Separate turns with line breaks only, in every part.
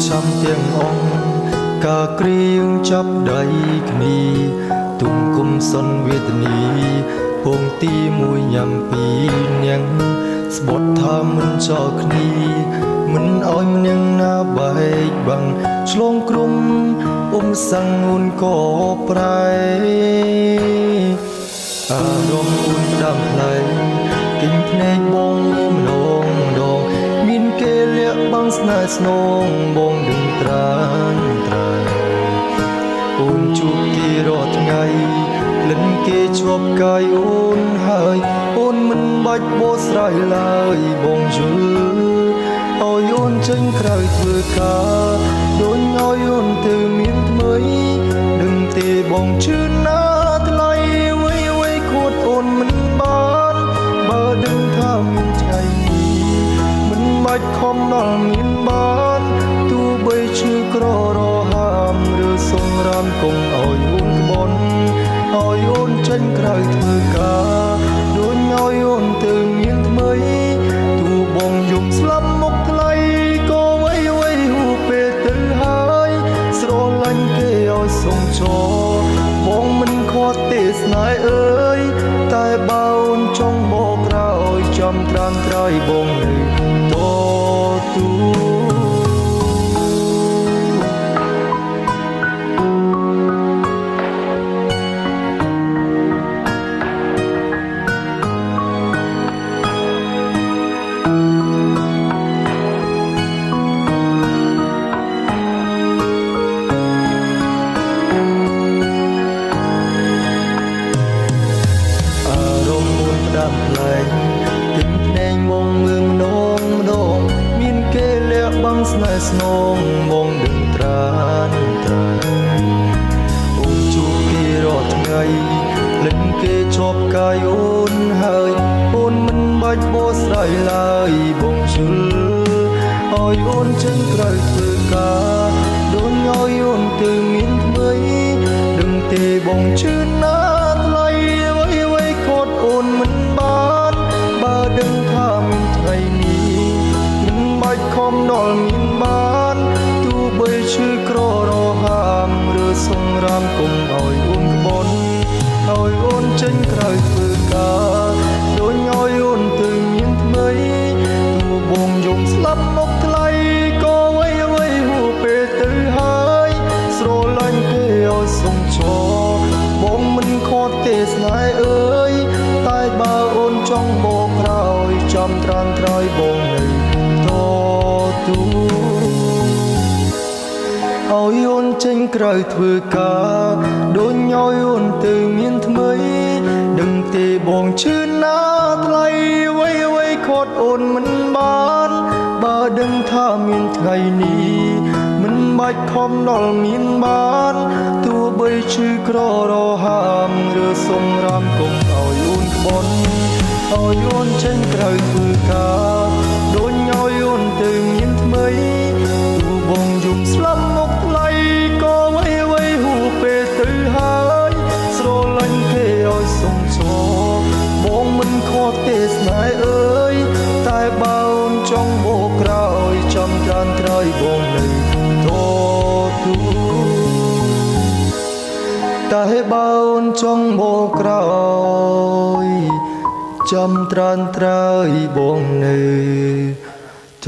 ចាំទាំងអង្គកាគ្រៀងចាប់ដៃគ្នាទុំគុំសុនវេទនីពងទីមួយញ៉ាំពីញ៉ាំងស្បត់ថាមិនចោលគ្នាមិនអោយម្នាក់ណាបែកបាំងឆ្លងក្រុមសាំងអូនក៏ប្រែអារម្មណ៍អូនដាំផ្លែគិញភ្នែកបងម្ដងមានគេលាក់បាំងស្នេហ៍ស្នងបងដឹងត្រានអូនជួបគេរាល់ថ្ងៃលិនគេជាប់កាយអូនហើយអូនមិនបាច់បោះស្រាយឡើយបងយល់ឲ្យអូនចេញក្រៅធ្វើការដូចឲ្យអូនទៅមានថ្មីដឹងទេបងជឿណាថ្លៃអ្វីខួតអូនមិនបានបើដឹងថាមានថ្ងៃនេះមិនបាច់ខំដល់មានបានទោះបីឈឺក្ររហាមឬសង្រាមកុំឲ្យអូនក្បន់ឲ្យអូនចេញក្រៅធ្វើការដូចឲ្យអូនទៅមានថ្មីទោះបងយំស្លាប់មុខថ្លៃក៏អ្វីហួពេលទៅហើយស្រឡាញ់គេឲ្យសុំចោបងមិនខាត់ទេស្នេហ៍អើយតែបើអូនចង់បកក្រោយចាំត្រាំត្រៃបងនៅតទូដាំផ្លែងទិញភ្នែកមកមើលម្ដងមានគេលាក់បាំងស្នេហ៍ស្នងបងដឹងត្រានអូនជួបគេរាល់ថ្ងៃលិនគេជាប់កាយអូនហើយអូនមិនបាច់បោះស្រាយឡើយបងជឿឲ្យអូនចេញក្រៅធ្វើការដូចឲ្យអូនទៅមានថ្មីដឹងទេបងជឿណាថ្លៃអ្វីខុសអូនមិនបានបើដឹងថាមានថ្ងៃនេះមិនបាច់ខំដល់មានបានទោះបីឈឺក្ររហាមឬសង្រាមកុំឲ្យអូនក្បន់ឲ្យអូនចេញក្រៅធ្វើការដូចឲ្យអូនទៅមានថ្មីទោះបងយំស្លាប់មុខថ្លៃក៏អ្វីហួពេលទៅហើយស្រឡាញ់គេឲ្យសុំចោបងមិនខាត់ទេស្នេហ៍អើយតែបើអូនចង់បកក្រោយចាំត្រាំត្រៃបងនៅតទូឲ្យអូនចេញក្រៅធ្វើការដូចឲ្យអូនទៅមានថ្មីដឹងទេបងជឿណាថ្លៃអ្វីខុសអូនមិនបានបើដឹងថាមានថ្ងៃនេះមិនបាច់ខំដល់មានបានទោះបីឈឺក្ររហាមឬសុំរាមកុំឲ្យអូនក្បន់ឲ្យអូនចេញក្រៅធ្វើការដូចឲ្យអូនទៅមានថ្មីទោះបងយំស្លាប់មុខថ្លៃក៏អ្វីហួពេលទៅហើយស្រឡាញ់គេឲ្យសុំចោបងមិនខកទេស្នេហ៍អើយតែបើអូនចង់បកក្រោយចាំត្រានត្រៃបងនៅតទូតែបើអូនចង់បកក្រោយចាំត្រានត្រៃបងនៅត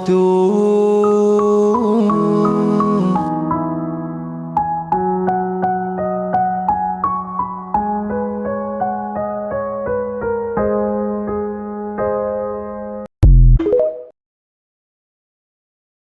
ទូ